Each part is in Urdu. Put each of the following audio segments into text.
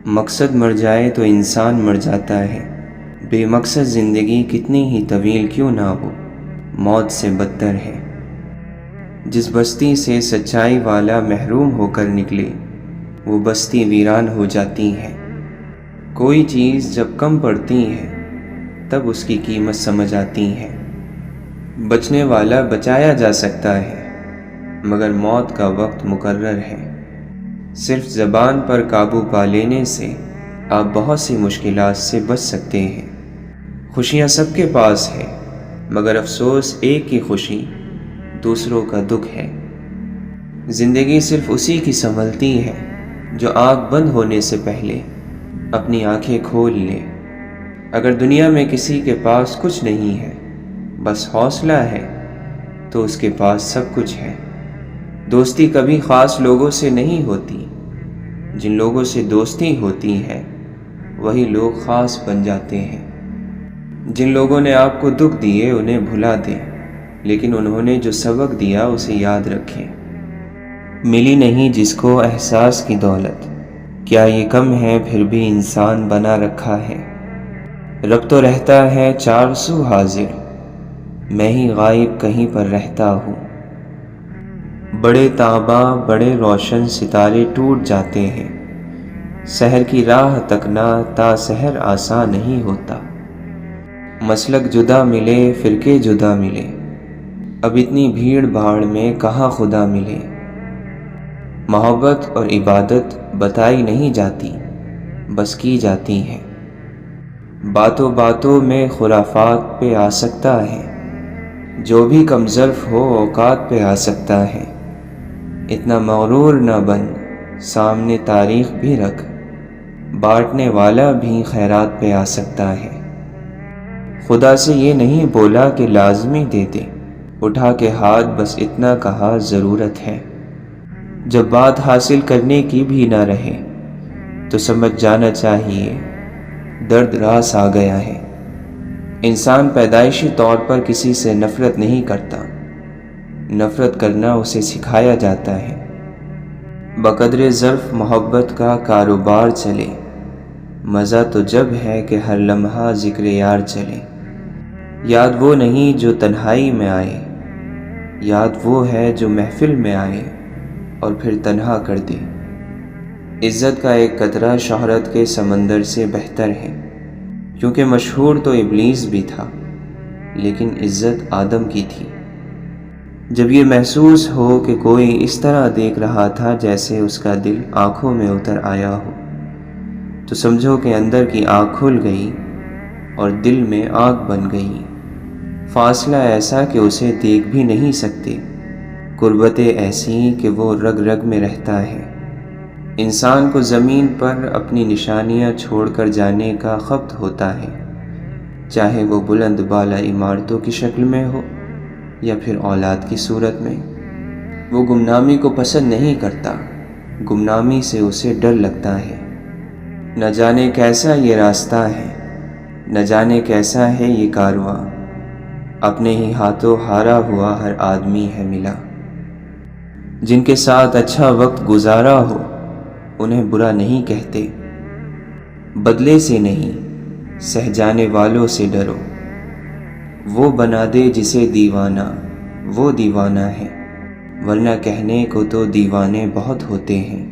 مقصد مر جائے تو انسان مر جاتا ہے، بے مقصد زندگی کتنی ہی طویل کیوں نہ ہو، موت سے بدتر ہے۔ جس بستی سے سچائی والا محروم ہو کر نکلے، وہ بستی ویران ہو جاتی ہے۔ کوئی چیز جب کم پڑتی ہے تب اس کی قیمت سمجھ آتی ہے۔ بچنے والا بچایا جا سکتا ہے، مگر موت کا وقت مقرر ہے۔ صرف زبان پر قابو پا لینے سے آپ بہت سی مشکلات سے بچ سکتے ہیں۔ خوشیاں سب کے پاس ہے، مگر افسوس ایک کی خوشی دوسروں کا دکھ ہے۔ زندگی صرف اسی کی سنبھلتی ہے جو آنکھ بند ہونے سے پہلے اپنی آنکھیں کھول لے۔ اگر دنیا میں کسی کے پاس کچھ نہیں ہے، بس حوصلہ ہے، تو اس کے پاس سب کچھ ہے۔ دوستی کبھی خاص لوگوں سے نہیں ہوتی، جن لوگوں سے دوستی ہوتی ہے وہی لوگ خاص بن جاتے ہیں۔ جن لوگوں نے آپ کو دکھ دیے انہیں بھلا دیں، لیکن انہوں نے جو سبق دیا اسے یاد رکھیں۔ ملی نہیں جس کو احساس کی دولت، کیا یہ کم ہے پھر بھی انسان بنا رکھا ہے۔ رب تو رہتا ہے چار سو حاضر، میں ہی غائب کہیں پر رہتا ہوں۔ بڑے تاباں بڑے روشن ستارے ٹوٹ جاتے ہیں، سحر کی راہ تکنا تا سحر آسان نہیں ہوتا۔ مسلک جدا ملے فرقے جدا ملے، اب اتنی بھیڑ بھاڑ میں کہاں خدا ملے۔ محبت اور عبادت بتائی نہیں جاتی، بس کی جاتی ہے۔ باتوں باتوں میں خرافات پہ آ سکتا ہے، جو بھی کم ظرف ہو اوقات پہ آ سکتا ہے۔ اتنا مغرور نہ بن، سامنے تاریخ بھی رکھ، بانٹنے والا بھی خیرات پہ آ سکتا ہے۔ خدا سے یہ نہیں بولا کہ لازمی دے دے، اٹھا کے ہاتھ بس اتنا کہا ضرورت ہے۔ جب بات حاصل کرنے کی بھی نہ رہے تو سمجھ جانا چاہیے درد راس آ گیا ہے۔ انسان پیدائشی طور پر کسی سے نفرت نہیں کرتا، نفرت کرنا اسے سکھایا جاتا ہے۔ بقدر ظرف محبت کا کاروبار چلے، مزہ تو جب ہے کہ ہر لمحہ ذکر یار چلے۔ یاد وہ نہیں جو تنہائی میں آئے، یاد وہ ہے جو محفل میں آئے اور پھر تنہا کر دے۔ عزت کا ایک قطرہ شہرت کے سمندر سے بہتر ہے، کیونکہ مشہور تو ابلیس بھی تھا، لیکن عزت آدم کی تھی۔ جب یہ محسوس ہو کہ کوئی اس طرح دیکھ رہا تھا جیسے اس کا دل آنکھوں میں اتر آیا ہو، تو سمجھو کہ اندر کی آنکھ کھل گئی اور دل میں آنکھ بن گئی۔ فاصلہ ایسا کہ اسے دیکھ بھی نہیں سکتے، قربتیں ایسی کہ وہ رگ رگ میں رہتا ہے۔ انسان کو زمین پر اپنی نشانیاں چھوڑ کر جانے کا خبط ہوتا ہے، چاہے وہ بلند بالا عمارتوں کی شکل میں ہو یا پھر اولاد کی صورت میں۔ وہ گمنامی کو پسند نہیں کرتا، گمنامی سے اسے ڈر لگتا ہے۔ نہ جانے کیسا یہ راستہ ہے، نہ جانے کیسا ہے یہ کارواں، اپنے ہی ہاتھوں ہارا ہوا ہر آدمی ہے ملا۔ جن کے ساتھ اچھا وقت گزارا ہو انہیں برا نہیں کہتے، بدلے سے نہیں سہ جانے والوں سے ڈرو۔ وہ بنا دے جسے دیوانہ وہ دیوانہ ہے، ورنہ کہنے کو تو دیوانے بہت ہوتے ہیں۔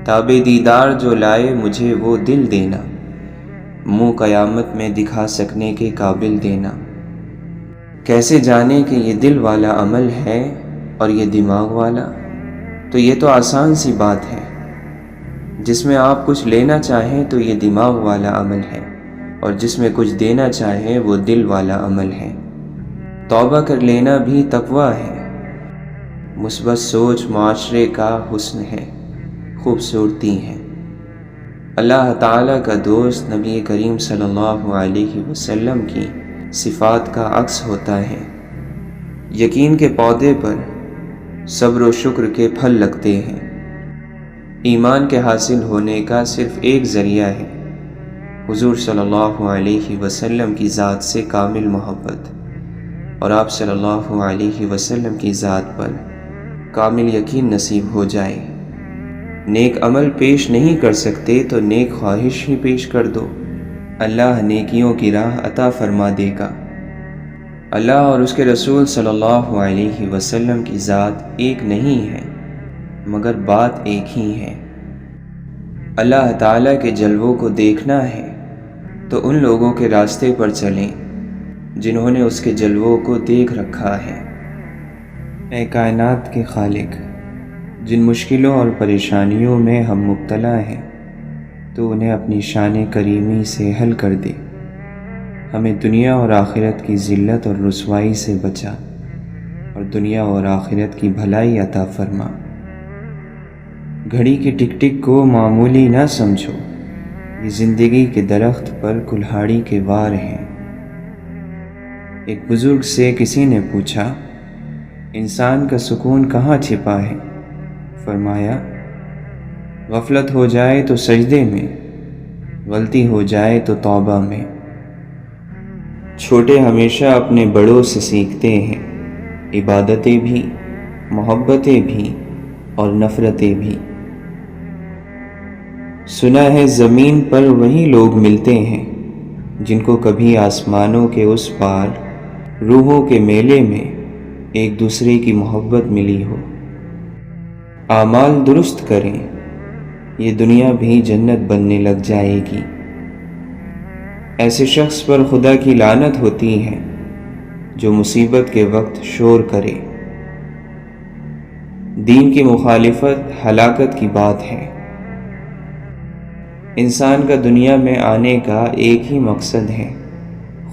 تاب دیدار جو لائے مجھے وہ دل دینا، منہ قیامت میں دکھا سکنے کے قابل دینا۔ کیسے جانے کہ یہ دل والا عمل ہے اور یہ دماغ والا؟ تو یہ تو آسان سی بات ہے، جس میں آپ کچھ لینا چاہیں تو یہ دماغ والا عمل ہے، اور جس میں کچھ دینا چاہیں وہ دل والا عمل ہے۔ توبہ کر لینا بھی تقویٰ ہے، مثبت سوچ معاشرے کا حسن ہے، خوبصورتی ہے۔ اللہ تعالیٰ کا دوست نبی کریم صلی اللہ علیہ وسلم کی صفات کا عکس ہوتا ہے۔ یقین کے پودے پر صبر و شکر کے پھل لگتے ہیں۔ ایمان کے حاصل ہونے کا صرف ایک ذریعہ ہے، حضور صلی اللہ علیہ وسلم کی ذات سے کامل محبت، اور آپ صلی اللہ علیہ وسلم کی ذات پر کامل یقین نصیب ہو جائے۔ نیک عمل پیش نہیں کر سکتے تو نیک خواہش ہی پیش کر دو، اللہ نیکیوں کی راہ عطا فرما دے گا۔ اللہ اور اس کے رسول صلی اللہ علیہ وسلم کی ذات ایک نہیں ہے، مگر بات ایک ہی ہے۔ اللہ تعالیٰ کے جلووں کو دیکھنا ہے تو ان لوگوں کے راستے پر چلیں جنہوں نے اس کے جلووں کو دیکھ رکھا ہے۔ اے کائنات کے خالق، جن مشکلوں اور پریشانیوں میں ہم مبتلا ہیں تو انہیں اپنی شان کریمی سے حل کر دے، ہمیں دنیا اور آخرت کی ذلت اور رسوائی سے بچا اور دنیا اور آخرت کی بھلائی عطا فرما۔ گھڑی کی ٹک ٹک کو معمولی نہ سمجھو، یہ زندگی کے درخت پر کلہاڑی کے وار ہیں۔ ایک بزرگ سے کسی نے پوچھا، انسان کا سکون کہاں چھپا ہے؟ فرمایا، غفلت ہو جائے تو سجدے میں، غلطی ہو جائے تو توبہ میں۔ چھوٹے ہمیشہ اپنے بڑوں سے سیکھتے ہیں، عبادتیں بھی، محبتیں بھی اور نفرتیں بھی۔ سنا ہے زمین پر وہی لوگ ملتے ہیں جن کو کبھی آسمانوں کے اس پار روحوں کے میلے میں ایک دوسرے کی محبت ملی ہو۔ اعمال درست کریں، یہ دنیا بھی جنت بننے لگ جائے گی۔ ایسے شخص پر خدا کی لعنت ہوتی ہے جو مصیبت کے وقت شور کرے۔ دین کی مخالفت ہلاکت کی بات ہے۔ انسان کا دنیا میں آنے کا ایک ہی مقصد ہے،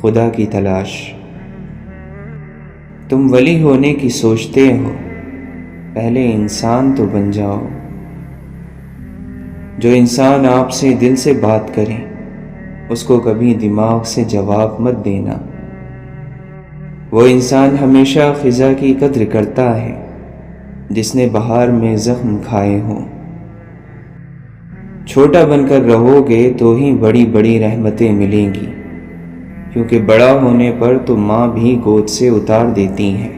خدا کی تلاش۔ تم ولی ہونے کی سوچتے ہو، پہلے انسان تو بن جاؤ۔ جو انسان آپ سے دل سے بات کرے اس کو کبھی دماغ سے جواب مت دینا۔ وہ انسان ہمیشہ خزاں کی قدر کرتا ہے جس نے بہار میں زخم کھائے ہوں۔ چھوٹا بن کر رہو گے تو ہی بڑی بڑی رحمتیں ملیں گی، کیونکہ بڑا ہونے پر تو ماں بھی گود سے اتار دیتی ہیں۔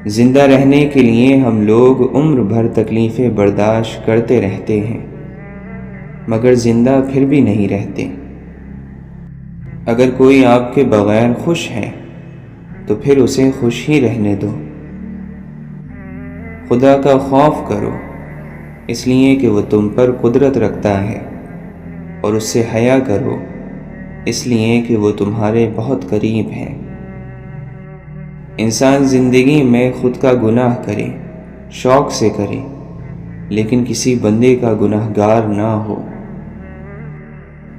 زندہ رہنے کے لیے ہم لوگ عمر بھر تکلیفیں برداشت کرتے رہتے ہیں، مگر زندہ پھر بھی نہیں رہتے۔ اگر کوئی آپ کے بغیر خوش ہے تو پھر اسے خوش ہی رہنے دو۔ خدا کا خوف کرو، اس لیے کہ وہ تم پر قدرت رکھتا ہے، اور اس سے حیا کرو، اس لیے کہ وہ تمہارے بہت قریب ہے۔ انسان زندگی میں خود کا گناہ کرے، شوق سے کرے، لیکن کسی بندے کا گناہ گار نہ ہو۔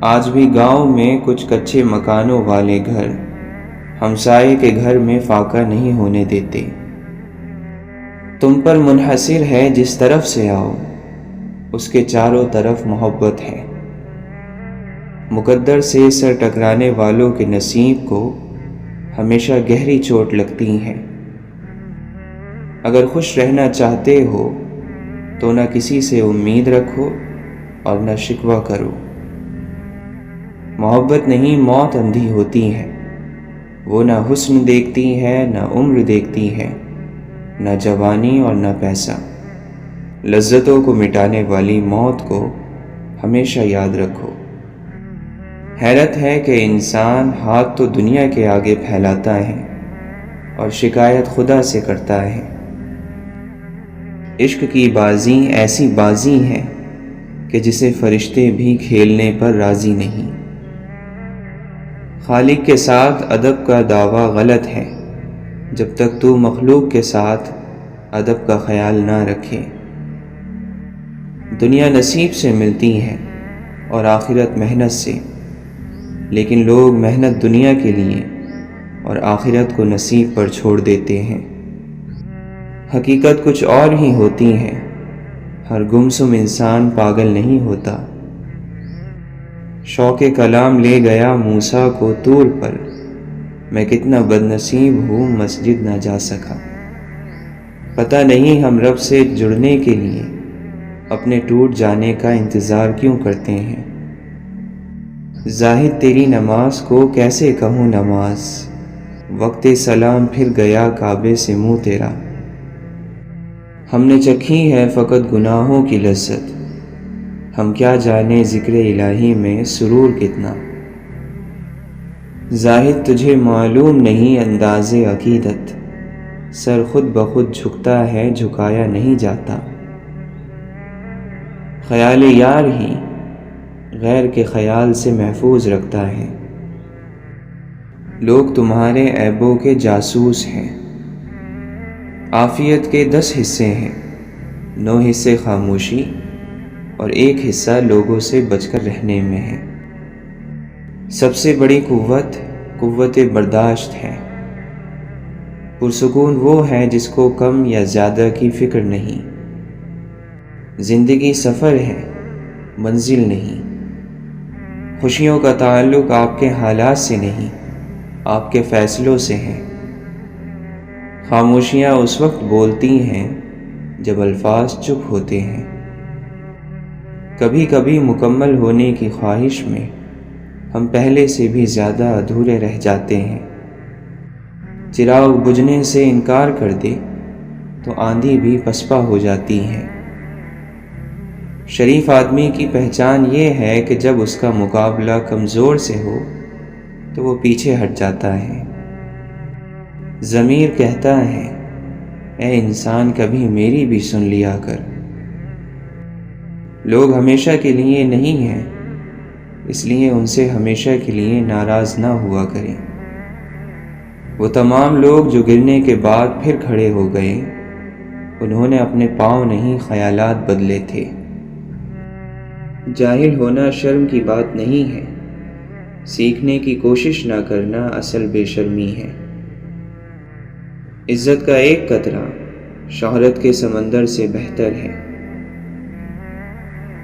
آج بھی گاؤں میں کچھ کچے مکانوں والے گھر ہمسائے کے گھر میں فاقہ نہیں ہونے دیتے۔ تم پر منحصر ہے جس طرف سے آؤ، اس کے چاروں طرف محبت ہے۔ مقدر سے سر ٹکرانے والوں کے نصیب کو ہمیشہ گہری چوٹ لگتی ہے۔ اگر خوش رہنا چاہتے ہو تو نہ کسی سے امید رکھو اور نہ شکوہ کرو۔ محبت نہیں موت اندھی ہوتی ہے، وہ نہ حسن دیکھتی ہے، نہ عمر دیکھتی ہے، نہ جوانی اور نہ پیسہ۔ لذتوں کو مٹانے والی موت کو ہمیشہ یاد رکھو۔ حیرت ہے کہ انسان ہاتھ تو دنیا کے آگے پھیلاتا ہے اور شکایت خدا سے کرتا ہے۔ عشق کی بازی ایسی بازی ہے کہ جسے فرشتے بھی کھیلنے پر راضی نہیں۔ خالق کے ساتھ ادب کا دعویٰ غلط ہے جب تک تو مخلوق کے ساتھ ادب کا خیال نہ رکھے۔ دنیا نصیب سے ملتی ہے اور آخرت محنت سے، لیکن لوگ محنت دنیا کے لیے اور آخرت کو نصیب پر چھوڑ دیتے ہیں۔ حقیقت کچھ اور ہی ہوتی ہے، ہر گمسم انسان پاگل نہیں ہوتا۔ شوق کلام لے گیا موسیٰ کو طور پر، میں کتنا بد نصیب ہوں مسجد نہ جا سکا۔ پتہ نہیں ہم رب سے جڑنے کے لیے اپنے ٹوٹ جانے کا انتظار کیوں کرتے ہیں۔ زاہد تیری نماز کو کیسے کہوں نماز، وقت سلام پھر گیا کعبے سے منہ تیرا۔ ہم نے چکھی ہے فقط گناہوں کی لذت، ہم کیا جانے ذکر الہی میں سرور کتنا۔ زاہد تجھے معلوم نہیں انداز عقیدت، سر خود بخود جھکتا ہے جھکایا نہیں جاتا۔ خیال یار ہی غیر کے خیال سے محفوظ رکھتا ہے۔ لوگ تمہارے عیبوں کے جاسوس ہیں۔ عافیت کے 10 حصے ہیں، 9 حصے خاموشی اور 1 حصہ لوگوں سے بچ کر رہنے میں ہے۔ سب سے بڑی قوت برداشت ہے۔ پرسکون وہ ہے جس کو کم یا زیادہ کی فکر نہیں۔ زندگی سفر ہے، منزل نہیں۔ خوشیوں کا تعلق آپ کے حالات سے نہیں، آپ کے فیصلوں سے ہے۔ خاموشیاں اس وقت بولتی ہیں جب الفاظ چپ ہوتے ہیں۔ کبھی کبھی مکمل ہونے کی خواہش میں ہم پہلے سے بھی زیادہ ادھورے رہ جاتے ہیں۔ چراغ بجھنے سے انکار کر دے تو آندھی بھی پسپا ہو جاتی ہے۔ شریف آدمی کی پہچان یہ ہے کہ جب اس کا مقابلہ کمزور سے ہو تو وہ پیچھے ہٹ جاتا ہے۔ ضمیر کہتا ہے اے انسان کبھی میری بھی سن لیا کر۔ لوگ ہمیشہ کے لیے نہیں ہیں، اس لیے ان سے ہمیشہ کے لیے ناراض نہ ہوا کریں۔ وہ تمام لوگ جو گرنے کے بعد پھر کھڑے ہو گئے، انہوں نے اپنے پاؤں نہیں خیالات بدلے تھے۔ جاہل ہونا شرم کی بات نہیں ہے، سیکھنے کی کوشش نہ کرنا اصل بے شرمی ہے۔ عزت کا ایک قطرہ شہرت کے سمندر سے بہتر ہے۔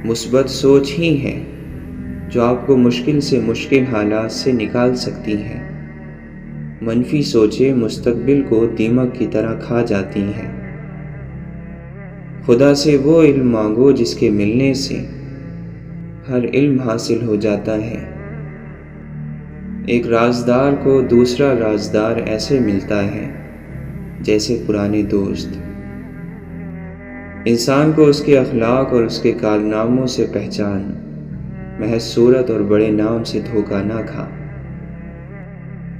مثبت سوچ ہی ہے جو آپ کو مشکل سے مشکل حالات سے نکال سکتی ہے۔ منفی سوچیں مستقبل کو دیمک کی طرح کھا جاتی ہیں۔ خدا سے وہ علم مانگو جس کے ملنے سے ہر علم حاصل ہو جاتا ہے۔ ایک رازدار کو دوسرا رازدار ایسے ملتا ہے جیسے پرانے دوست۔ انسان کو اس کے اخلاق اور اس کے کارناموں سے پہچان، محض صورت اور بڑے نام سے دھوکہ نہ کھا۔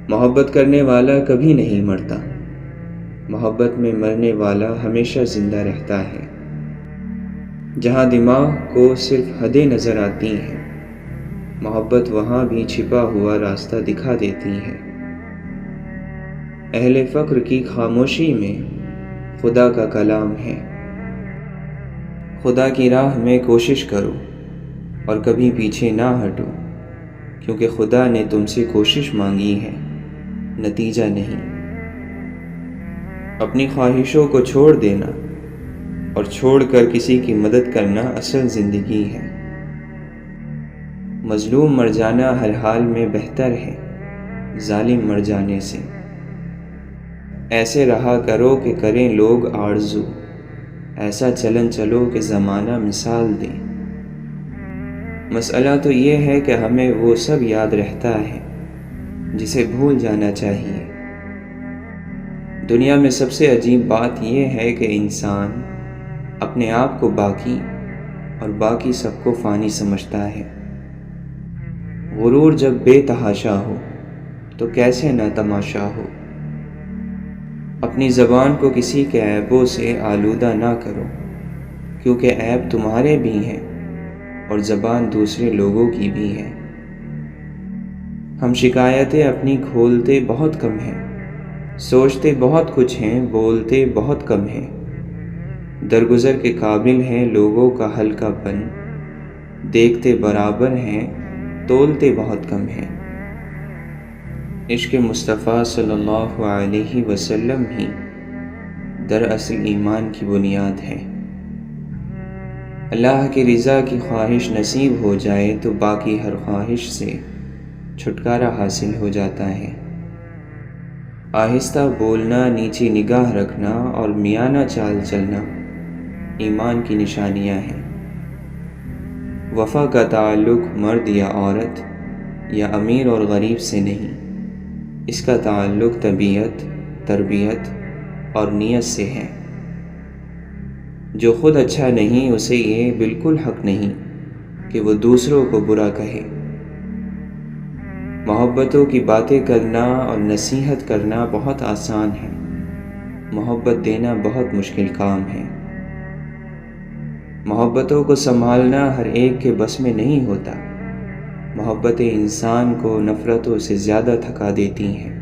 محبت کرنے والا کبھی نہیں مرتا، محبت میں مرنے والا ہمیشہ زندہ رہتا ہے۔ جہاں دماغ کو صرف حدیں نظر آتی ہیں، محبت وہاں بھی چھپا ہوا راستہ دکھا دیتی ہے۔ اہل فقر کی خاموشی میں خدا کا کلام ہے۔ خدا کی راہ میں کوشش کرو اور کبھی پیچھے نہ ہٹو، کیونکہ خدا نے تم سے کوشش مانگی ہے، نتیجہ نہیں۔ اپنی خواہشوں کو چھوڑ دینا اور چھوڑ کر کسی کی مدد کرنا اصل زندگی ہے۔ مظلوم مر جانا ہر حال میں بہتر ہے ظالم مر جانے سے۔ ایسے رہا کرو کہ کریں لوگ آرزو، ایسا چلن چلو کہ زمانہ مثال دے۔ مسئلہ تو یہ ہے کہ ہمیں وہ سب یاد رہتا ہے جسے بھول جانا چاہیے۔ دنیا میں سب سے عجیب بات یہ ہے کہ انسان اپنے آپ کو باقی اور باقی سب کو فانی سمجھتا ہے۔ غرور جب بے تحاشا ہو تو کیسے نہ تماشا ہو۔ اپنی زبان کو کسی کے عیبوں سے آلودہ نہ کرو، کیونکہ عیب تمہارے بھی ہیں اور زبان دوسرے لوگوں کی بھی ہے۔ ہم شکایتیں اپنی کھولتے بہت کم ہیں، سوچتے بہت کچھ ہیں، بولتے بہت کم ہیں۔ درگزر کے قابل ہیں لوگوں کا ہلکا پن، دیکھتے برابر ہیں، تولتے بہت کم ہیں۔ عشق مصطفیٰ صلی اللہ علیہ وسلم ہی دراصل ایمان کی بنیاد ہے۔ اللہ کی رضا کی خواہش نصیب ہو جائے تو باقی ہر خواہش سے چھٹکارا حاصل ہو جاتا ہے۔ آہستہ بولنا، نیچی نگاہ رکھنا اور میانہ چال چلنا ایمان کی نشانیاں ہیں۔ وفا کا تعلق مرد یا عورت یا امیر اور غریب سے نہیں، اس کا تعلق طبیعت، تربیت اور نیت سے ہے۔ جو خود اچھا نہیں اسے یہ بالکل حق نہیں کہ وہ دوسروں کو برا کہے۔ محبتوں کی باتیں کرنا اور نصیحت کرنا بہت آسان ہے، محبت دینا بہت مشکل کام ہے۔ محبتوں کو سنبھالنا ہر ایک کے بس میں نہیں ہوتا۔ محبتیں انسان کو نفرتوں سے زیادہ تھکا دیتی ہیں۔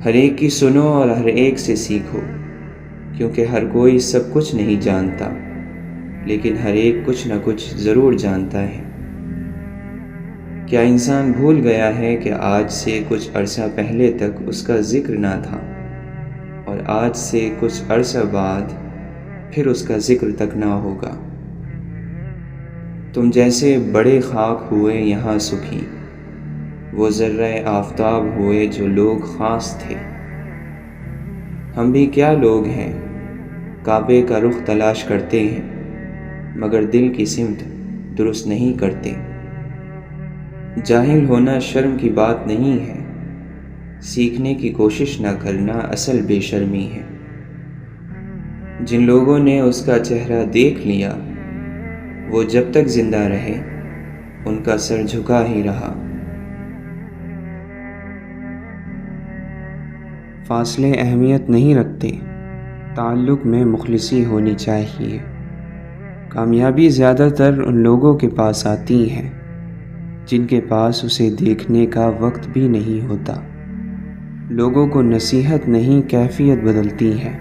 ہر ایک کی سنو اور ہر ایک سے سیکھو، کیونکہ ہر کوئی سب کچھ نہیں جانتا، لیکن ہر ایک کچھ نہ کچھ ضرور جانتا ہے۔ کیا انسان بھول گیا ہے کہ آج سے کچھ عرصہ پہلے تک اس کا ذکر نہ تھا، اور آج سے کچھ عرصہ بعد پھر اس کا ذکر تک نہ ہوگا؟ تم جیسے بڑے خاک ہوئے یہاں سکھی، وہ ذرہ آفتاب ہوئے جو لوگ خاص تھے۔ ہم بھی کیا لوگ ہیں، کعبے کا رخ تلاش کرتے ہیں مگر دل کی سمت درست نہیں کرتے۔ جاہل ہونا شرم کی بات نہیں ہے، سیکھنے کی کوشش نہ کرنا اصل بے شرمی ہے۔ جن لوگوں نے اس کا چہرہ دیکھ لیا وہ جب تک زندہ رہے ان کا سر جھکا ہی رہا۔ فاصلے اہمیت نہیں رکھتے، تعلق میں مخلصی ہونی چاہیے۔ کامیابی زیادہ تر ان لوگوں کے پاس آتی ہے جن کے پاس اسے دیکھنے کا وقت بھی نہیں ہوتا۔ لوگوں کو نصیحت نہیں کیفیت بدلتی ہے۔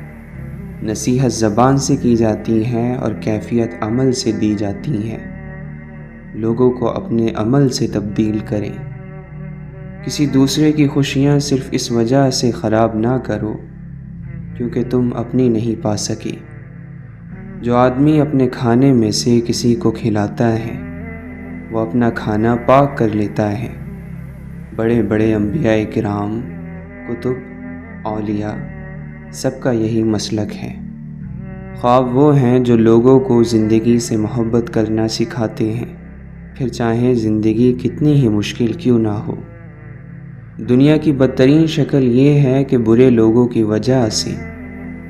نصیحت زبان سے کی جاتی ہے اور کیفیت عمل سے دی جاتی ہے۔ لوگوں کو اپنے عمل سے تبدیل کریں۔ کسی دوسرے کی خوشیاں صرف اس وجہ سے خراب نہ کرو کیونکہ تم اپنی نہیں پا سکے۔ جو آدمی اپنے کھانے میں سے کسی کو کھلاتا ہے وہ اپنا کھانا پاک کر لیتا ہے۔ بڑے بڑے انبیاء کرام، کتب، اولیاء، سب کا یہی مسلک ہے۔ خواب وہ ہیں جو لوگوں کو زندگی سے محبت کرنا سکھاتے ہیں، پھر چاہے زندگی کتنی ہی مشکل کیوں نہ ہو۔ دنیا کی بدترین شکل یہ ہے کہ برے لوگوں کی وجہ سے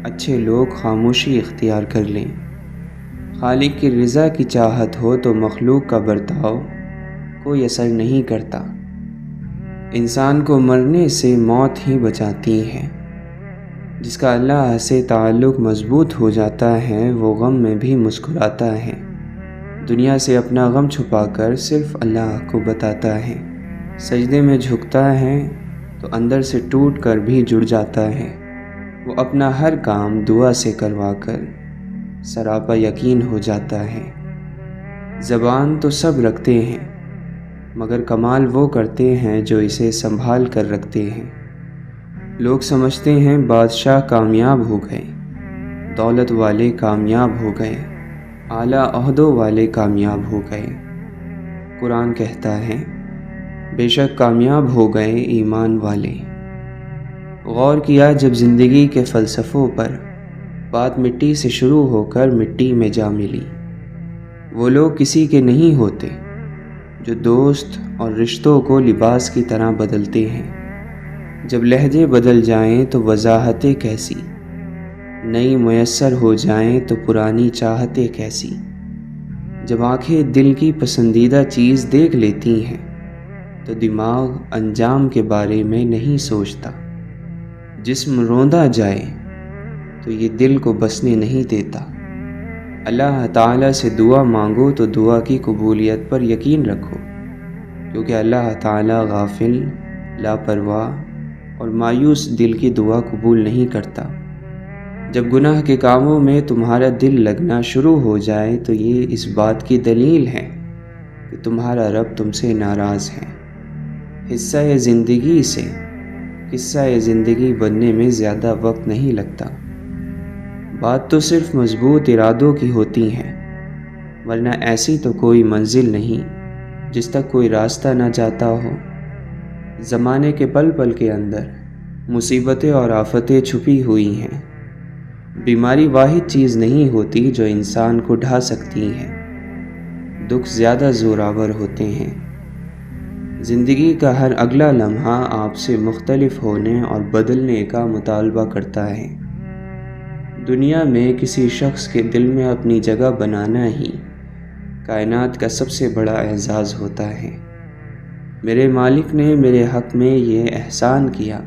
اچھے لوگ خاموشی اختیار کر لیں۔ خالق کی رضا کی چاہت ہو تو مخلوق کا برتاؤ کوئی اثر نہیں کرتا۔ انسان کو مرنے سے موت ہی بچاتی ہے۔ جس کا اللہ سے تعلق مضبوط ہو جاتا ہے وہ غم میں بھی مسکراتا ہے۔ دنیا سے اپنا غم چھپا کر صرف اللہ کو بتاتا ہے۔ سجدے میں جھکتا ہے تو اندر سے ٹوٹ کر بھی جڑ جاتا ہے۔ وہ اپنا ہر کام دعا سے کروا کر سراپا یقین ہو جاتا ہے۔ زبان تو سب رکھتے ہیں مگر کمال وہ کرتے ہیں جو اسے سنبھال کر رکھتے ہیں۔ لوگ سمجھتے ہیں بادشاہ کامیاب ہو گئے، دولت والے کامیاب ہو گئے، اعلیٰ عہدوں والے کامیاب ہو گئے۔ قرآن کہتا ہے بے شک کامیاب ہو گئے ایمان والے۔ غور کیا جب زندگی کے فلسفوں پر، بات مٹی سے شروع ہو کر مٹی میں جا ملی۔ وہ لوگ کسی کے نہیں ہوتے جو دوست اور رشتوں کو لباس کی طرح بدلتے ہیں۔ جب لہجے بدل جائیں تو وضاحتیں کیسی، نئی میسر ہو جائیں تو پرانی چاہتیں کیسی۔ جب آنکھیں دل کی پسندیدہ چیز دیکھ لیتی ہیں تو دماغ انجام کے بارے میں نہیں سوچتا۔ جسم روندا جائے تو یہ دل کو بسنے نہیں دیتا۔ اللہ تعالیٰ سے دعا مانگو تو دعا کی قبولیت پر یقین رکھو، کیونکہ اللہ تعالیٰ غافل، لاپرواہ اور مایوس دل کی دعا قبول نہیں کرتا۔ جب گناہ کے کاموں میں تمہارا دل لگنا شروع ہو جائے تو یہ اس بات کی دلیل ہے کہ تمہارا رب تم سے ناراض ہے۔ حصہ زندگی سے قصہ زندگی بننے میں زیادہ وقت نہیں لگتا۔ بات تو صرف مضبوط ارادوں کی ہوتی ہے، ورنہ ایسی تو کوئی منزل نہیں جس تک کوئی راستہ نہ جاتا ہو۔ زمانے کے پل پل کے اندر مصیبتیں اور آفتیں چھپی ہوئی ہیں۔ بیماری واحد چیز نہیں ہوتی جو انسان کو ڈھا سکتی ہے، دکھ زیادہ زوراور ہوتے ہیں۔ زندگی کا ہر اگلا لمحہ آپ سے مختلف ہونے اور بدلنے کا مطالبہ کرتا ہے۔ دنیا میں کسی شخص کے دل میں اپنی جگہ بنانا ہی کائنات کا سب سے بڑا اعزاز ہوتا ہے۔ میرے مالک نے میرے حق میں یہ احسان کیا،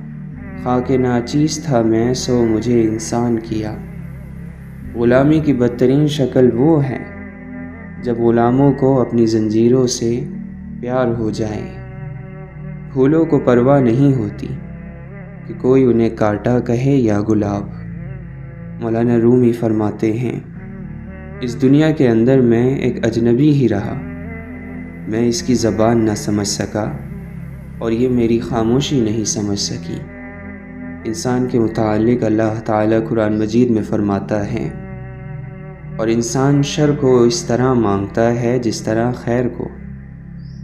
خاک ناچیز تھا میں سو مجھے انسان کیا۔ غلامی کی بدترین شکل وہ ہے جب غلاموں کو اپنی زنجیروں سے پیار ہو جائے۔ پھولوں کو پرواہ نہیں ہوتی کہ کوئی انہیں کاٹا کہے یا گلاب۔ مولانا رومی فرماتے ہیں، اس دنیا کے اندر میں ایک اجنبی ہی رہا، میں اس کی زبان نہ سمجھ سکا اور یہ میری خاموشی نہیں سمجھ سکی۔ انسان کے متعلق اللہ تعالیٰ قرآن مجید میں فرماتا ہے، اور انسان شر کو اس طرح مانگتا ہے جس طرح خیر کو،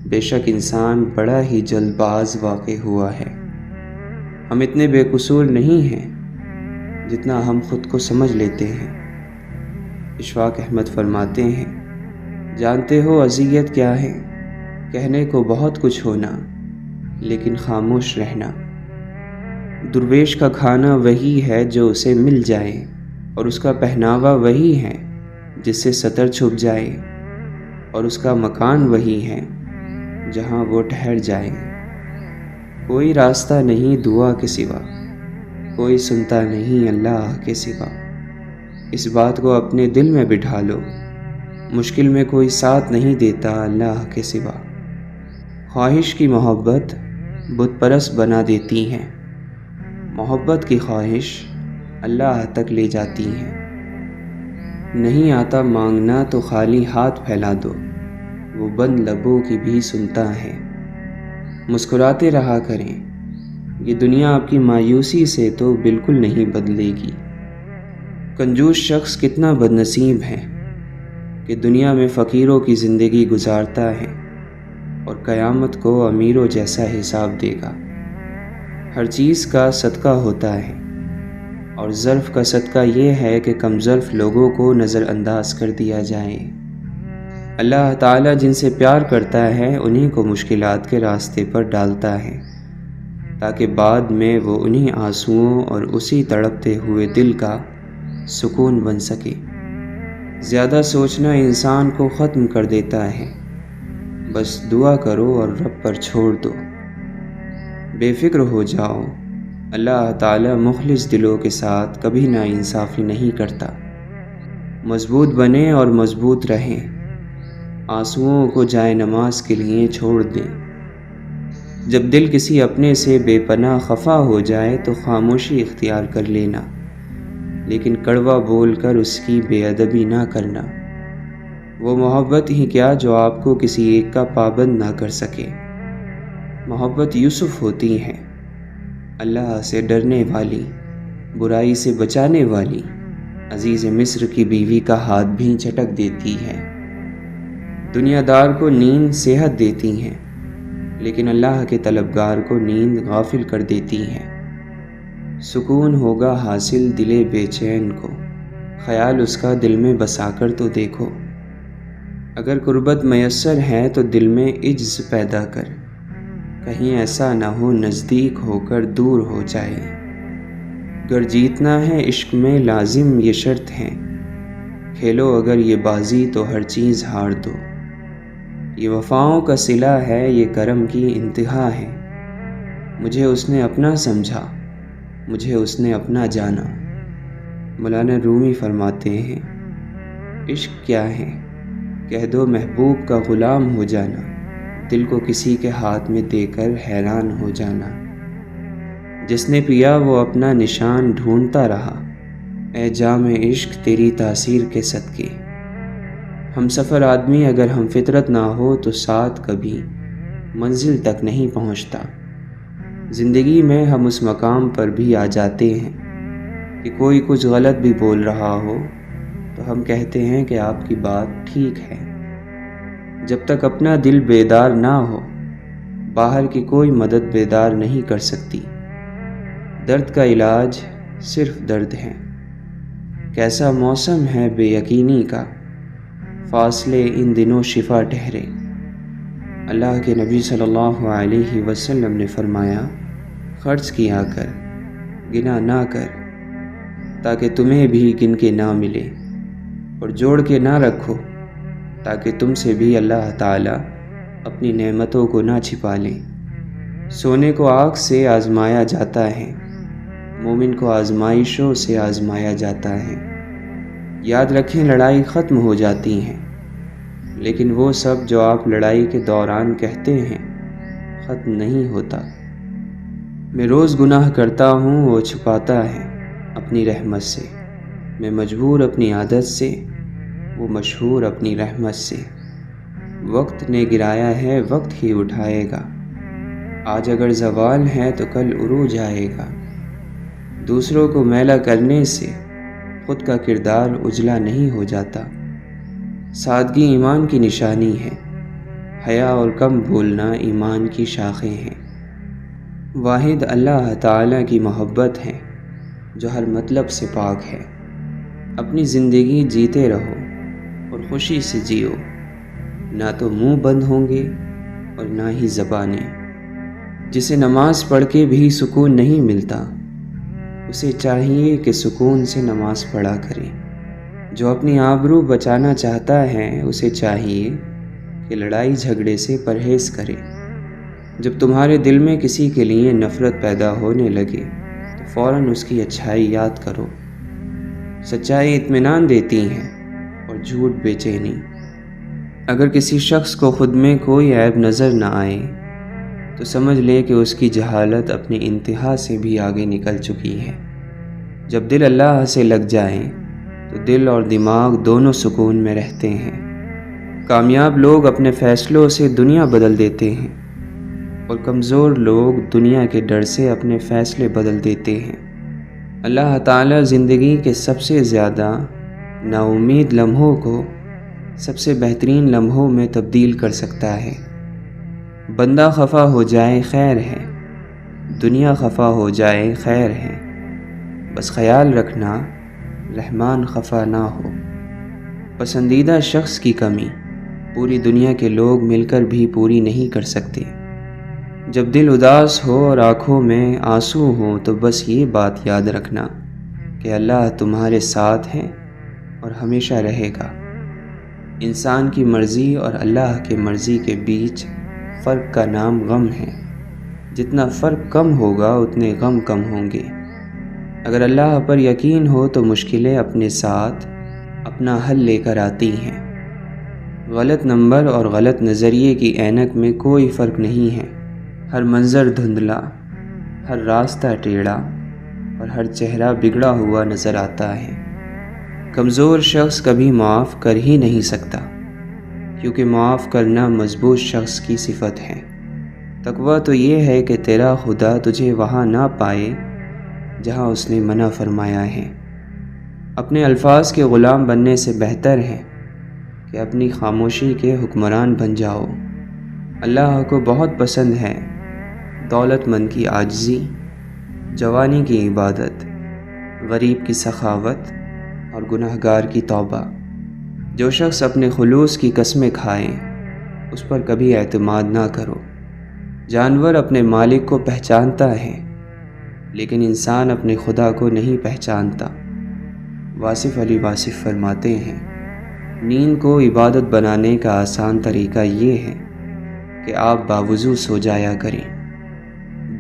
بے شک انسان بڑا ہی جلد باز واقع ہوا ہے۔ ہم اتنے بے قصور نہیں ہیں جتنا ہم خود کو سمجھ لیتے ہیں۔ اشفاق احمد فرماتے ہیں، جانتے ہو اذیت کیا ہے؟ کہنے کو بہت کچھ ہونا لیکن خاموش رہنا۔ درویش کا کھانا وہی ہے جو اسے مل جائے، اور اس کا پہناوا وہی ہے جس سے ستر چھپ جائے، اور اس کا مکان وہی ہے جہاں وہ ٹھہر جائے۔ کوئی راستہ نہیں دعا کے سوا، کوئی سنتا نہیں اللہ کے سوا۔ اس بات کو اپنے دل میں بٹھا لو، مشکل میں کوئی ساتھ نہیں دیتا اللہ کے سوا۔ خواہش کی محبت بت پرست بنا دیتی ہے، محبت کی خواہش اللہ تک لے جاتی ہے۔ نہیں آتا مانگنا تو خالی ہاتھ پھیلا دو، وہ بند لبوں کی بھی سنتا ہے۔ مسکراتے رہا کریں، یہ دنیا آپ کی مایوسی سے تو بالکل نہیں بدلے گی۔ کنجوس شخص کتنا بد نصیب ہے کہ دنیا میں فقیروں کی زندگی گزارتا ہے اور قیامت کو امیروں جیسا حساب دے گا۔ ہر چیز کا صدقہ ہوتا ہے، اور ظرف کا صدقہ یہ ہے کہ کم ظرف لوگوں کو نظر انداز کر دیا جائے۔ اللہ تعالیٰ جن سے پیار کرتا ہے انہی کو مشکلات کے راستے پر ڈالتا ہے، تاکہ بعد میں وہ انہی آنسوؤں اور اسی تڑپتے ہوئے دل کا سکون بن سکے۔ زیادہ سوچنا انسان کو ختم کر دیتا ہے، بس دعا کرو اور رب پر چھوڑ دو۔ بے فکر ہو جاؤ، اللہ تعالیٰ مخلص دلوں کے ساتھ کبھی نا انصافی نہیں کرتا۔ مضبوط بنیں اور مضبوط رہیں، آنسوؤں کو جائے نماز کے لیے چھوڑ دیں۔ جب دل کسی اپنے سے بے پناہ خفا ہو جائے تو خاموشی اختیار کر لینا، لیکن کڑوا بول کر اس کی بے ادبی نہ کرنا۔ وہ محبت ہی کیا جو آپ کو کسی ایک کا پابند نہ کر سکے۔ محبت یوسف ہوتی ہے، اللہ سے ڈرنے والی، برائی سے بچانے والی، عزیز مصر کی بیوی کا ہاتھ بھی جھٹک دیتی ہے۔ دنیا دار کو نیند صحت دیتی ہے، لیکن اللہ کے طلبگار کو نیند غافل کر دیتی ہے۔ سکون ہوگا حاصل دل بے چین کو، خیال اس کا دل میں بسا کر تو دیکھو۔ اگر قربت میسر ہے تو دل میں عجز پیدا کر، کہیں ایسا نہ ہو نزدیک ہو کر دور ہو جائے۔ گر جیتنا ہے عشق میں لازم یہ شرط ہے، کھیلو اگر یہ بازی تو ہر چیز ہار دو۔ یہ وفاؤں کا صلہ ہے، یہ کرم کی انتہا ہے، مجھے اس نے اپنا سمجھا، مجھے اس نے اپنا جانا۔ مولانا رومی فرماتے ہیں، عشق کیا ہے؟ کہہ دو محبوب کا غلام ہو جانا، دل کو کسی کے ہاتھ میں دے کر حیران ہو جانا۔ جس نے پیا وہ اپنا نشان ڈھونڈتا رہا، اے جام عشق تیری تاثیر کے صدقے۔ ہم سفر آدمی اگر ہم فطرت نہ ہو تو ساتھ کبھی منزل تک نہیں پہنچتا۔ زندگی میں ہم اس مقام پر بھی آ جاتے ہیں کہ کوئی کچھ غلط بھی بول رہا ہو تو ہم کہتے ہیں کہ آپ کی بات ٹھیک ہے۔ جب تک اپنا دل بیدار نہ ہو، باہر کی کوئی مدد بیدار نہیں کر سکتی۔ درد کا علاج صرف درد ہے۔ کیسا موسم ہے بے یقینی کا، فاصلے ان دنوں شفا ٹھہرے۔ اللہ کے نبی صلی اللہ علیہ وسلم نے فرمایا، خرچ کیا کر، گنا نہ کر۔ تاکہ تمہیں بھی گن کے نہ ملے، اور جوڑ کے نہ رکھو تاکہ تم سے بھی اللہ تعالیٰ اپنی نعمتوں کو نہ چھپا لیں۔ سونے کو آگ سے آزمایا جاتا ہے، مومن کو آزمائشوں سے آزمایا جاتا ہے۔ یاد رکھیں، لڑائی ختم ہو جاتی ہیں، لیکن وہ سب جو آپ لڑائی کے دوران کہتے ہیں ختم نہیں ہوتا۔ میں روز گناہ کرتا ہوں، وہ چھپاتا ہے اپنی رحمت سے۔ میں مجبور اپنی عادت سے، وہ مشہور اپنی رحمت سے۔ وقت نے گرایا ہے، وقت ہی اٹھائے گا۔ آج اگر زوال ہے تو کل عروج آئے گا۔ دوسروں کو میلا کرنے سے خود کا کردار اجلا نہیں ہو جاتا۔ سادگی ایمان کی نشانی ہے، حیا اور کم بولنا ایمان کی شاخیں ہیں۔ واحد اللہ تعالیٰ کی محبت ہے جو ہر مطلب سے پاک ہے۔ اپنی زندگی جیتے رہو اور خوشی سے جیو، نہ تو منہ بند ہوں گے اور نہ ہی زبانیں۔ جسے نماز پڑھ کے بھی سکون نہیں ملتا، اسے چاہیے کہ سکون سے نماز پڑھا کرے۔ جو اپنی آبرو بچانا چاہتا ہے، اسے چاہیے کہ لڑائی جھگڑے سے پرہیز کرے۔ جب تمہارے دل میں کسی کے لیے نفرت پیدا ہونے لگے تو فوراً اس کی اچھائی یاد کرو۔ سچائی اطمینان دیتی ہے اور جھوٹ بے چینی۔ اگر کسی شخص کو خود میں کوئی عیب نظر نہ آئے تو سمجھ لے کہ اس کی جہالت اپنی انتہا سے بھی آگے نکل چکی ہے۔ جب دل اللہ سے لگ جائے تو دل اور دماغ دونوں سکون میں رہتے ہیں۔ کامیاب لوگ اپنے فیصلوں سے دنیا بدل دیتے ہیں، اور کمزور لوگ دنیا کے ڈر سے اپنے فیصلے بدل دیتے ہیں۔ اللہ تعالیٰ زندگی کے سب سے زیادہ نا امید لمحوں کو سب سے بہترین لمحوں میں تبدیل کر سکتا ہے۔ بندہ خفا ہو جائے خیر ہے، دنیا خفا ہو جائے خیر ہے، بس خیال رکھنا رحمان خفا نہ ہو۔ پسندیدہ شخص کی کمی پوری دنیا کے لوگ مل کر بھی پوری نہیں کر سکتے۔ جب دل اداس ہو اور آنکھوں میں آنسو ہوں تو بس یہ بات یاد رکھنا کہ اللہ تمہارے ساتھ ہے اور ہمیشہ رہے گا۔ انسان کی مرضی اور اللہ کی مرضی کے بیچ فرق کا نام غم ہے۔ جتنا فرق کم ہوگا اتنے غم کم ہوں گے۔ اگر اللہ پر یقین ہو تو مشکلیں اپنے ساتھ اپنا حل لے کر آتی ہیں۔ غلط نمبر اور غلط نظریے کی اینک میں کوئی فرق نہیں ہے۔ ہر منظر دھندلا، ہر راستہ ٹیڑھا اور ہر چہرہ بگڑا ہوا نظر آتا ہے۔ کمزور شخص کبھی معاف کر ہی نہیں سکتا، کیونکہ معاف کرنا مضبوط شخص کی صفت ہے۔ تقویٰ تو یہ ہے کہ تیرا خدا تجھے وہاں نہ پائے جہاں اس نے منع فرمایا ہے۔ اپنے الفاظ کے غلام بننے سے بہتر ہے کہ اپنی خاموشی کے حکمران بن جاؤ۔ اللہ کو بہت پسند ہے دولت مند کی عاجزی، جوانی کی عبادت، غریب کی سخاوت اور گناہگار کی توبہ۔ جو شخص اپنے خلوص کی قسمیں کھائے اس پر کبھی اعتماد نہ کرو۔ جانور اپنے مالک کو پہچانتا ہے، لیکن انسان اپنے خدا کو نہیں پہچانتا۔ واصف علی واصف فرماتے ہیں، نیند کو عبادت بنانے کا آسان طریقہ یہ ہے کہ آپ باوضو سو جایا کریں۔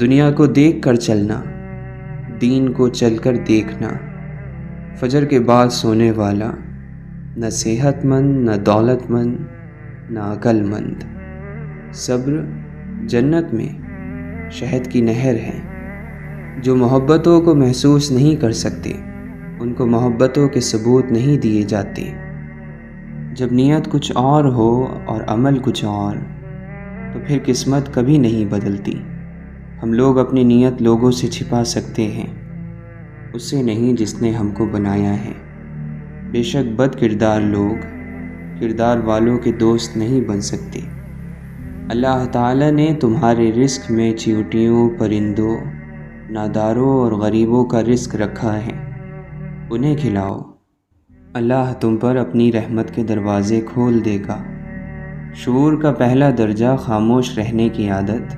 دنیا کو دیکھ کر چلنا، دین کو چل کر دیکھنا۔ فجر کے بعد سونے والا نہ صحت مند، نہ دولت مند، نہ عقل مند۔ صبر جنت میں شہد کی نہر ہے۔ جو محبتوں کو محسوس نہیں کر سکتے ان کو محبتوں کے ثبوت نہیں دیے جاتے۔ جب نیت کچھ اور ہو اور عمل کچھ اور تو پھر قسمت کبھی نہیں بدلتی۔ ہم لوگ اپنی نیت لوگوں سے چھپا سکتے ہیں، اس سے نہیں جس نے ہم کو بنایا ہے۔ بے شک بد کردار لوگ کردار والوں کے دوست نہیں بن سکتے۔ اللہ تعالیٰ نے تمہارے رزق میں چیونٹیوں، پرندوں، ناداروں اور غریبوں کا رزق رکھا ہے، انہیں کھلاؤ۔ اللہ تم پر اپنی رحمت کے دروازے کھول دے گا۔ شعور کا پہلا درجہ خاموش رہنے کی عادت،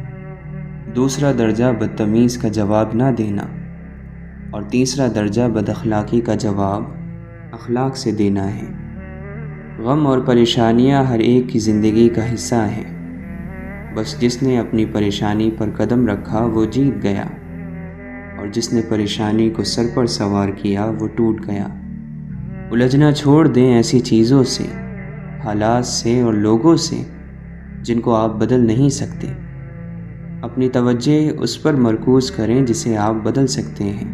دوسرا درجہ بدتمیز کا جواب نہ دینا، اور تیسرا درجہ بد اخلاقی کا جواب اخلاق سے دینا ہے۔ غم اور پریشانیاں ہر ایک کی زندگی کا حصہ ہیں، بس جس نے اپنی پریشانی پر قدم رکھا وہ جیت گیا، اور جس نے پریشانی کو سر پر سوار کیا وہ ٹوٹ گیا۔ الجھنا چھوڑ دیں ایسی چیزوں سے، حالات سے اور لوگوں سے جن کو آپ بدل نہیں سکتے۔ اپنی توجہ اس پر مرکوز کریں جسے آپ بدل سکتے ہیں،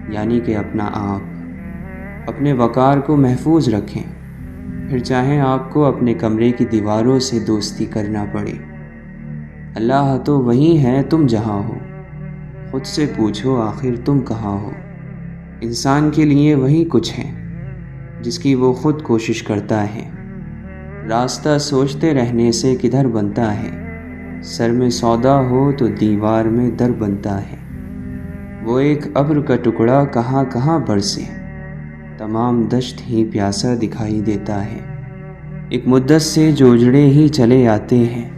یعنی کہ اپنا آپ۔ اپنے وقار کو محفوظ رکھیں، پھر چاہیں آپ کو اپنے کمرے کی دیواروں سے دوستی کرنا پڑے۔ اللہ تو وہی ہے تم جہاں ہو، خود سے پوچھو آخر تم کہاں ہو۔ انسان کے لیے وہی کچھ ہے جس کی وہ خود کوشش کرتا ہے۔ راستہ سوچتے رہنے سے کدھر بنتا ہے، سر میں سودا ہو تو دیوار میں در بنتا ہے۔ وہ ایک ابر کا ٹکڑا کہاں کہاں برسے، تمام دشت ہی پیاسا دکھائی دیتا ہے۔ ایک مدت سے جو اجڑے ہی چلے آتے ہیں،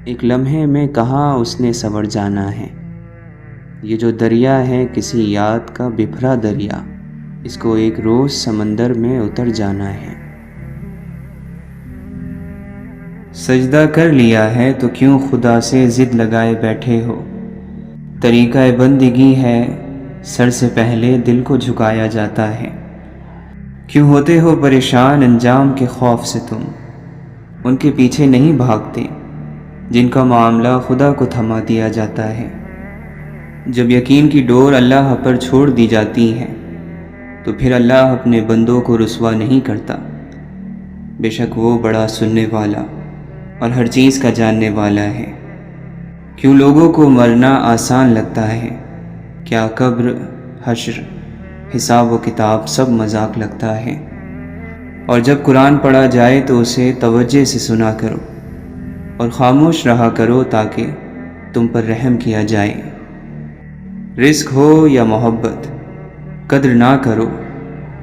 ایک لمحے میں کہاں اس نے سنور جانا ہے۔ یہ جو دریا ہے کسی یاد کا بکھرا دریا، اس کو ایک روز سمندر میں اتر جانا ہے۔ سجدہ کر لیا ہے تو کیوں خدا سے ضد لگائے بیٹھے ہو۔ طریقہ بندگی ہے سر سے پہلے دل کو جھکایا جاتا ہے۔ کیوں ہوتے ہو پریشان انجام کے خوف سے تم، ان کے پیچھے نہیں بھاگتے جن کا معاملہ خدا کو تھما دیا جاتا ہے۔ جب یقین کی ڈور اللہ پر چھوڑ دی جاتی ہے تو پھر اللہ اپنے بندوں کو رسوا نہیں کرتا۔ بے شک وہ بڑا سننے والا اور ہر چیز کا جاننے والا ہے۔ کیوں لوگوں کو مرنا آسان لگتا ہے، کیا قبر، حشر، حساب و کتاب سب مذاق لگتا ہے۔ اور جب قرآن پڑھا جائے تو اسے توجہ سے سنا کرو اور خاموش رہا کرو تاکہ تم پر رحم کیا جائے۔ رزق ہو یا محبت، قدر نہ کرو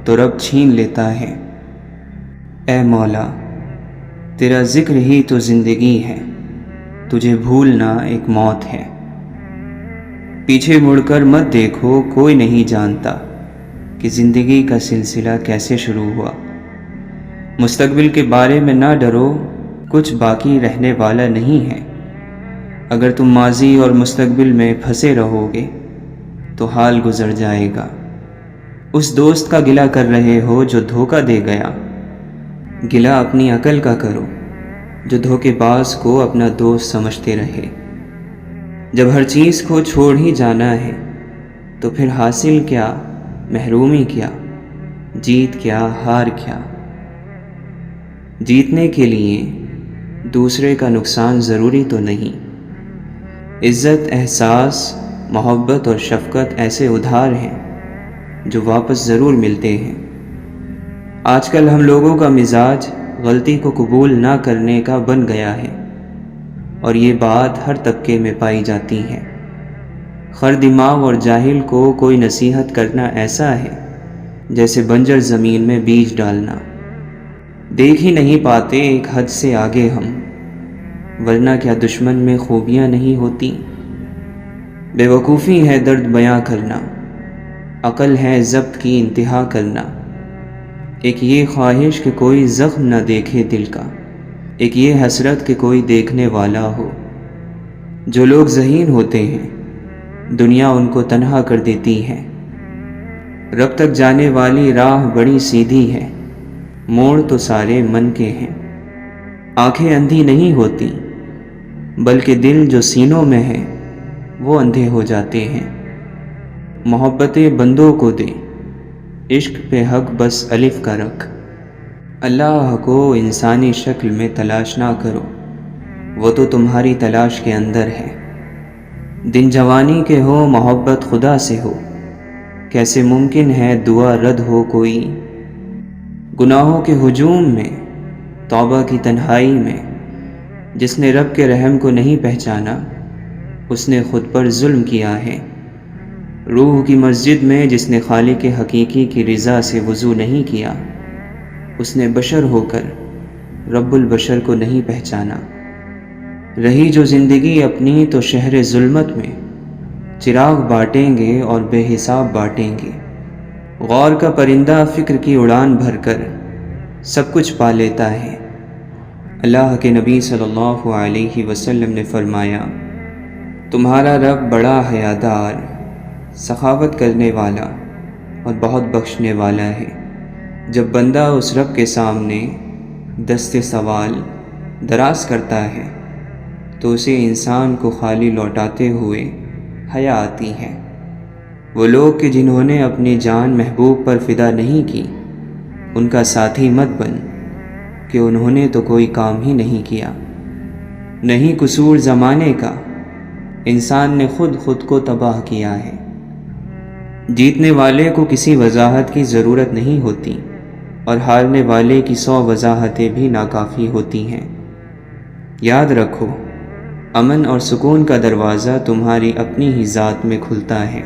تو رب چھین لیتا ہے۔ اے مولا، تیرا ذکر ہی تو زندگی ہے، تجھے بھولنا ایک موت ہے۔ پیچھے مڑ کر مت دیکھو، کوئی نہیں جانتا کہ زندگی کا سلسلہ کیسے شروع ہوا۔ مستقبل کے بارے میں نہ ڈرو، کچھ باقی رہنے والا نہیں ہے۔ اگر تم ماضی اور مستقبل میں پھنسے رہو گے تو حال گزر جائے گا۔ اس دوست کا گلہ کر رہے ہو جو دھوکہ دے گیا، گلہ اپنی عقل کا کرو جو دھوکے باز کو اپنا دوست سمجھتے رہے۔ جب ہر چیز کو چھوڑ ہی جانا ہے تو پھر حاصل کیا، محرومی کیا، جیت کیا، ہار کیا۔ جیتنے کے لیے دوسرے کا نقصان ضروری تو نہیں۔ عزت، احساس، محبت اور شفقت ایسے ادھار ہیں جو واپس ضرور ملتے ہیں۔ آج کل ہم لوگوں کا مزاج غلطی کو قبول نہ کرنے کا بن گیا ہے، اور یہ بات ہر طبقے میں پائی جاتی ہے۔ خر دماغ اور جاہل کو کوئی نصیحت کرنا ایسا ہے جیسے بنجر زمین میں بیج ڈالنا۔ دیکھ ہی نہیں پاتے ایک حد سے آگے ہم، ورنہ کیا دشمن میں خوبیاں نہیں ہوتی۔ بے وقوفی ہے درد بیاں کرنا، عقل ہے ضبط کی انتہا کرنا۔ ایک یہ خواہش کہ کوئی زخم نہ دیکھے دل کا، ایک یہ حسرت کہ کوئی دیکھنے والا ہو۔ جو لوگ ذہین ہوتے ہیں دنیا ان کو تنہا کر دیتی ہے۔ رب تک جانے والی راہ بڑی سیدھی ہے، موڑ تو سارے من کے ہیں۔ آنکھیں اندھی نہیں ہوتی بلکہ دل جو سینوں میں ہے وہ اندھے ہو جاتے ہیں۔ محبتیں بندوں کو دے، عشق پہ حق بس الف کا رکھ۔ اللہ کو انسانی شکل میں تلاش نہ کرو، وہ تو تمہاری تلاش کے اندر ہے۔ دن جوانی کے ہو محبت خدا سے ہو، کیسے ممکن ہے دعا رد ہو کوئی۔ گناہوں کے ہجوم میں، توبہ کی تنہائی میں، جس نے رب کے رحم کو نہیں پہچانا اس نے خود پر ظلم کیا ہے۔ روح کی مسجد میں جس نے خالق حقیقی کی رضا سے وضو نہیں کیا، اس نے بشر ہو کر رب البشر کو نہیں پہچانا۔ رہی جو زندگی اپنی تو شہر ظلمت میں، چراغ بانٹیں گے اور بے حساب بانٹیں گے۔ غور کا پرندہ فکر کی اڑان بھر کر سب کچھ پا لیتا ہے۔ اللہ کے نبی صلی اللہ علیہ وسلم نے فرمایا، تمہارا رب بڑا حیادار، سخاوت کرنے والا اور بہت بخشنے والا ہے۔ جب بندہ اس رب کے سامنے دست سوال دراز کرتا ہے تو اسے انسان کو خالی لوٹاتے ہوئے حیا آتی ہے۔ وہ لوگ کہ جنہوں نے اپنی جان محبوب پر فدا نہیں کی، ان کا ساتھی مت بن کہ انہوں نے تو کوئی کام ہی نہیں کیا۔ نہیں قصور زمانے کا، انسان نے خود کو تباہ کیا ہے۔ جیتنے والے کو کسی وضاحت کی ضرورت نہیں ہوتی اور ہارنے والے کی 100 وضاحتیں بھی ناکافی ہوتی ہیں۔ یاد رکھو، امن اور سکون کا دروازہ تمہاری اپنی ہی ذات میں کھلتا ہے۔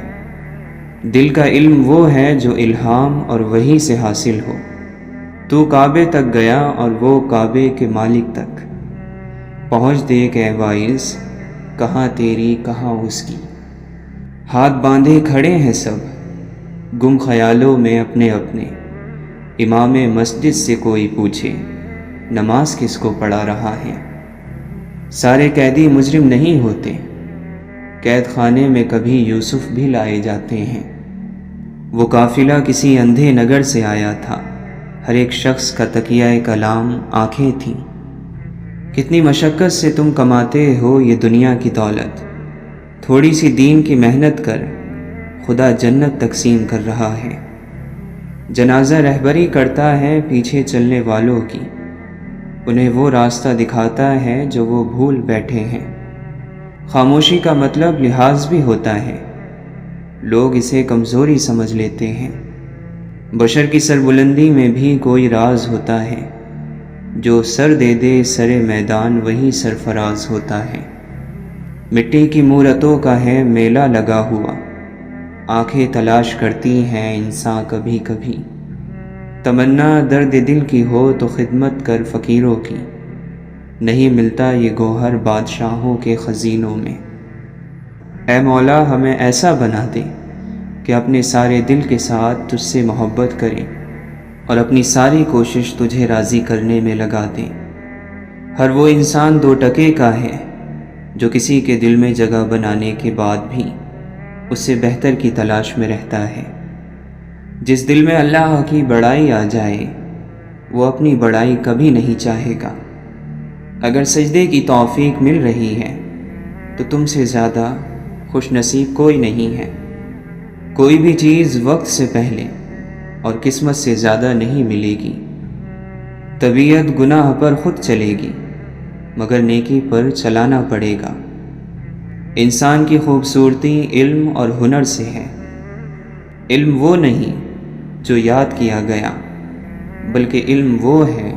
دل کا علم وہ ہے جو الہام اور وحی سے حاصل ہو۔ تو کعبے تک گیا اور وہ کعبے کے مالک تک پہنچ دیکھ اے واعظ، کہاں تیری کہاں اس کی۔ ہاتھ باندھے کھڑے ہیں سب گم خیالوں میں اپنے اپنے، امام مسجد سے کوئی پوچھے نماز کس کو پڑھا رہا ہے۔ سارے قیدی مجرم نہیں ہوتے، قید خانے میں کبھی یوسف بھی لائے جاتے ہیں۔ وہ قافلہ کسی اندھے نگر سے آیا تھا، ہر ایک شخص کا تکیہ کلام آنکھیں تھیں۔ کتنی مشقت سے تم کماتے ہو یہ دنیا کی دولت، تھوڑی سی دین کی محنت کر، خدا جنت تقسیم کر رہا ہے۔ جنازہ رہبری کرتا ہے پیچھے چلنے والوں کی، انہیں وہ راستہ دکھاتا ہے جو وہ بھول بیٹھے ہیں۔ خاموشی کا مطلب لحاظ بھی ہوتا ہے، لوگ اسے کمزوری سمجھ لیتے ہیں۔ بشر کی سربلندی میں بھی کوئی راز ہوتا ہے، جو سر دے دے سر میدان وہی سرفراز ہوتا ہے۔ مٹی کی مورتوں کا ہے میلہ لگا ہوا، آنکھیں تلاش کرتی ہیں انسان کبھی کبھی۔ تمنا درد دل کی ہو تو خدمت کر فقیروں کی، نہیں ملتا یہ گوہر بادشاہوں کے خزینوں میں۔ اے مولا ہمیں ایسا بنا دے کہ اپنے سارے دل کے ساتھ تجھ سے محبت کریں اور اپنی ساری کوشش تجھے راضی کرنے میں لگا دیں۔ ہر وہ انسان 2 ٹکے کا ہے جو کسی کے دل میں جگہ بنانے کے بعد بھی اس سے بہتر کی تلاش میں رہتا ہے۔ جس دل میں اللہ کی بڑائی آ جائے وہ اپنی بڑائی کبھی نہیں چاہے گا۔ اگر سجدے کی توفیق مل رہی ہے تو تم سے زیادہ خوش نصیب کوئی نہیں ہے۔ کوئی بھی چیز وقت سے پہلے اور قسمت سے زیادہ نہیں ملے گی۔ طبیعت گناہ پر خود چلے گی مگر نیکی پر چلانا پڑے گا۔ انسان کی خوبصورتی علم اور ہنر سے ہے۔ علم وہ نہیں جو یاد کیا گیا، بلکہ علم وہ ہے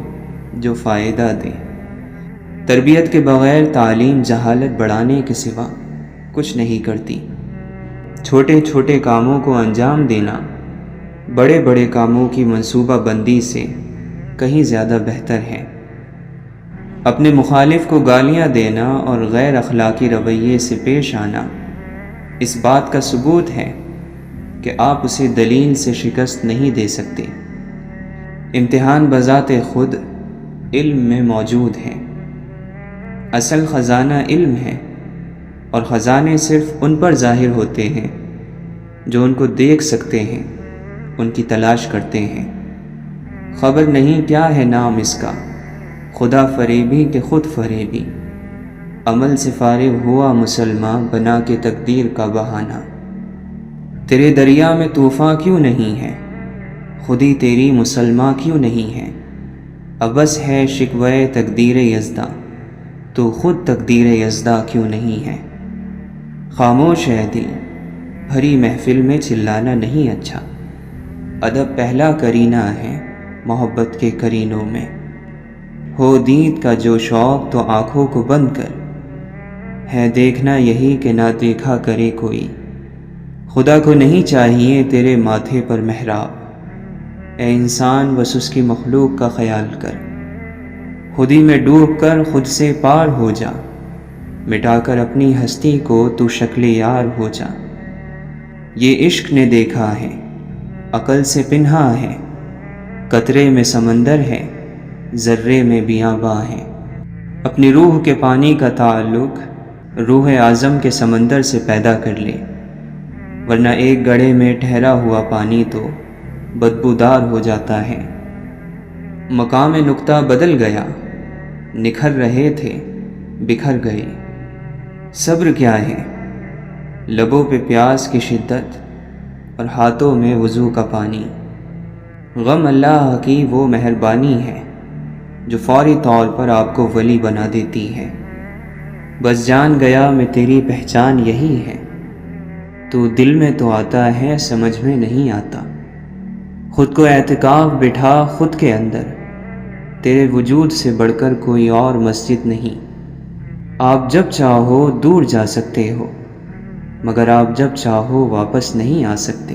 جو فائدہ دے۔ تربیت کے بغیر تعلیم جہالت بڑھانے کے سوا کچھ نہیں کرتی۔ چھوٹے چھوٹے کاموں کو انجام دینا بڑے بڑے کاموں کی منصوبہ بندی سے کہیں زیادہ بہتر ہے۔ اپنے مخالف کو گالیاں دینا اور غیر اخلاقی رویے سے پیش آنا اس بات کا ثبوت ہے کہ آپ اسے دلیل سے شکست نہیں دے سکتے۔ امتحان بذات خود علم میں موجود ہے۔ اصل خزانہ علم ہے اور خزانے صرف ان پر ظاہر ہوتے ہیں جو ان کو دیکھ سکتے ہیں، ان کی تلاش کرتے ہیں۔ خبر نہیں کیا ہے نام اس کا، خدا فریبی کہ خود فریبی، عمل سے فارغ ہوا مسلمان بنا کے تقدیر کا بہانہ۔ تیرے دریا میں طوفاں کیوں نہیں ہے، خودی تیری مسلمان کیوں نہیں ہے۔ ابس ہے شکوہ تقدیر یزداں، تو خود تقدیر یزداں کیوں نہیں ہے۔ خاموش ہے دل، بھری محفل میں چلانا نہیں اچھا۔ ادب پہلا کرینہ ہے محبت کے کرینوں میں۔ ہو دید کا جو شوق تو آنکھوں کو بند کر، ہے دیکھنا یہی کہ نہ دیکھا کرے کوئی۔ خدا کو نہیں چاہیے تیرے ماتھے پر محراب، اے انسان بس اس کی مخلوق کا خیال کر۔ خودی میں ڈوب کر خود سے پار ہو جا، مٹا کر اپنی ہستی کو تو شکل یار ہو جا۔ یہ عشق نے دیکھا ہے، عقل سے پنہا ہے، قطرے میں سمندر ہے، ذرے میں بیاباں ہے۔ اپنی روح کے پانی کا تعلق روح اعظم کے سمندر سے پیدا کر لے، ورنہ ایک گڑھے میں ٹھہرا ہوا پانی تو بدبودار ہو جاتا ہے۔ مقام نقطہ بدل گیا، نکھر رہے تھے بکھر گئے۔ صبر کیا ہے؟ لبوں پہ پیاس کی شدت اور ہاتھوں میں وضو کا پانی۔ غم اللہ کی وہ مہربانی ہے جو فوری طور پر آپ کو ولی بنا دیتی ہے۔ بس جان گیا میں تیری پہچان یہی ہے، تو دل میں تو آتا ہے سمجھ میں نہیں آتا۔ خود کو اعتکاف بٹھا خود کے اندر، تیرے وجود سے بڑھ کر کوئی اور مسجد نہیں۔ آپ جب چاہو دور جا سکتے ہو، مگر آپ جب چاہو واپس نہیں آ سکتے۔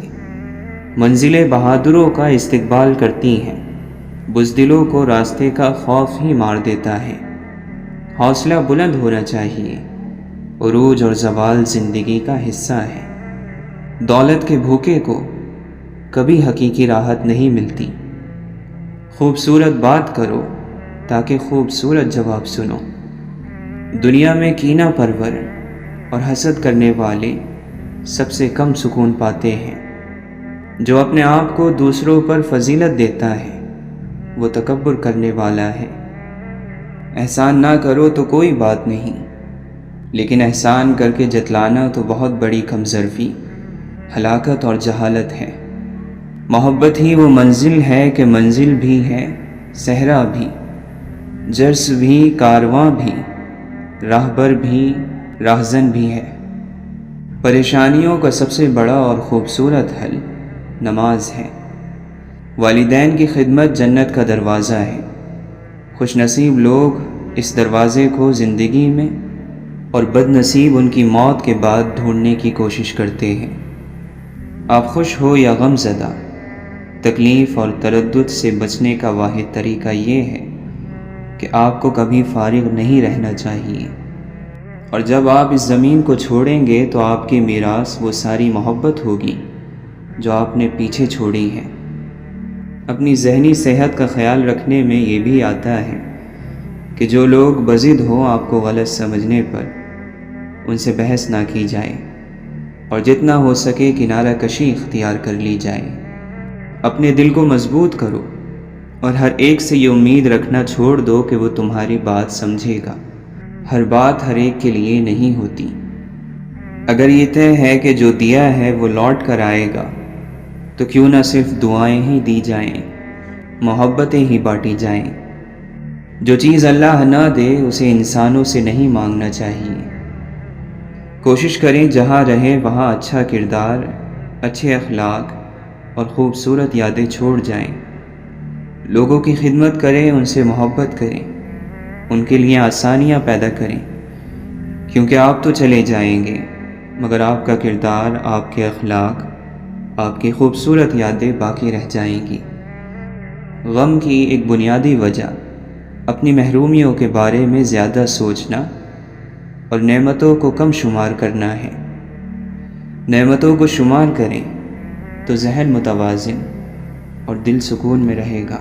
منزلیں بہادروں کا استقبال کرتی ہیں، بزدلوں کو راستے کا خوف ہی مار دیتا ہے۔ حوصلہ بلند ہونا چاہیے، عروج اور زوال زندگی کا حصہ ہے۔ دولت کے بھوکے کو کبھی حقیقی راحت نہیں ملتی۔ خوبصورت بات کرو تاکہ خوبصورت جواب سنو۔ دنیا میں کینہ پرور اور حسد کرنے والے سب سے کم سکون پاتے ہیں۔ جو اپنے آپ کو دوسروں پر فضیلت دیتا ہے وہ تکبر کرنے والا ہے۔ احسان نہ کرو تو کوئی بات نہیں، لیکن احسان کر کے جتلانا تو بہت بڑی کمظرفی، ہلاکت اور جہالت ہے۔ محبت ہی وہ منزل ہے کہ منزل بھی ہے صحرا بھی، جرس بھی کارواں بھی، راہبر بھی راہزن بھی ہے۔ پریشانیوں کا سب سے بڑا اور خوبصورت حل نماز ہے۔ والدین کی خدمت جنت کا دروازہ ہے۔ خوش نصیب لوگ اس دروازے کو زندگی میں اور بد نصیب ان کی موت کے بعد ڈھونڈنے کی کوشش کرتے ہیں۔ آپ خوش ہو یا غم زدہ، تکلیف اور تردد سے بچنے کا واحد طریقہ یہ ہے کہ آپ کو کبھی فارغ نہیں رہنا چاہیے۔ اور جب آپ اس زمین کو چھوڑیں گے تو آپ کی میراث وہ ساری محبت ہوگی جو آپ نے پیچھے چھوڑی ہے۔ اپنی ذہنی صحت کا خیال رکھنے میں یہ بھی آتا ہے کہ جو لوگ بضد ہوں آپ کو غلط سمجھنے پر، ان سے بحث نہ کی جائے اور جتنا ہو سکے کنارہ کشی اختیار کر لی جائے۔ اپنے دل کو مضبوط کرو اور ہر ایک سے یہ امید رکھنا چھوڑ دو کہ وہ تمہاری بات سمجھے گا۔ ہر بات ہر ایک کے لیے نہیں ہوتی۔ اگر یہ طے ہے کہ جو دیا ہے وہ لوٹ کر آئے گا تو کیوں نہ صرف دعائیں ہی دی جائیں، محبتیں ہی بانٹی جائیں۔ جو چیز اللہ نہ دے اسے انسانوں سے نہیں مانگنا چاہیے۔ کوشش کریں جہاں رہیں وہاں اچھا کردار، اچھے اخلاق اور خوبصورت یادیں چھوڑ جائیں۔ لوگوں کی خدمت کریں، ان سے محبت کریں، ان کے لیے آسانیاں پیدا کریں، کیونکہ آپ تو چلے جائیں گے مگر آپ کا کردار، آپ کے اخلاق، آپ کی خوبصورت یادیں باقی رہ جائیں گی۔ غم کی ایک بنیادی وجہ اپنی محرومیوں کے بارے میں زیادہ سوچنا اور نعمتوں کو کم شمار کرنا ہے۔ نعمتوں کو شمار کریں تو ذہن متوازن اور دل سکون میں رہے گا۔